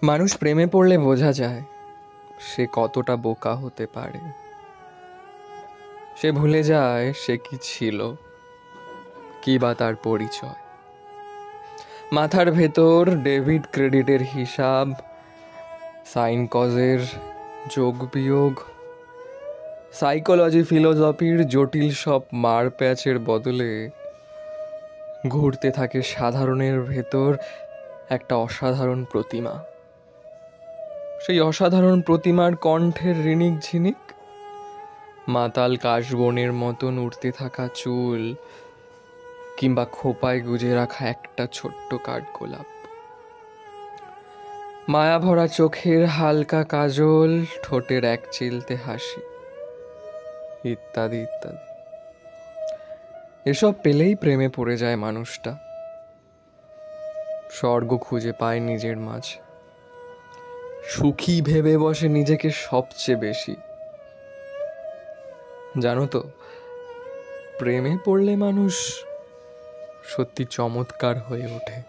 মানুষ প্রেমে পড়লে বোঝা যায় সে কতটা বোকা হতে পারে। সে ভুলে যায় সে কি ছিল, কি বা তার পরিচয়। মাথার ভেতর ডেবিট ক্রেডিটের হিসাব, সাইন কজের যোগ বিয়োগ, সাইকোলজি ফিলোসফির জটিল সব মার প্যাচের বদলে ঘুরতে থাকে সাধারণের ভেতর একটা অসাধারণ প্রতিমা। সেই অসাধারণ প্রতিমার কণ্ঠের রিনিক ঝিনিক, মাতাল কাশবনের মতন উঠতে থাকা চুল, কিংবা খোপায় গুজে রাখা একটা ছোট্ট কাঠগোলাপ, মায়া ভরা চোখের হালকা কাজল, ঠোঁটের এক চিলতে হাসি, ইত্যাদি ইত্যাদি। এসব পেলেই প্রেমে পড়ে যায় মানুষটা। স্বর্গ খুঁজে পায় নিজের মাঝে, সুখী ভেবে বসে নিজেকে সবচেয়ে বেশি। জানো তো, প্রেমে পড়লে মানুষ সত্যি চমৎকার হয়ে ওঠে।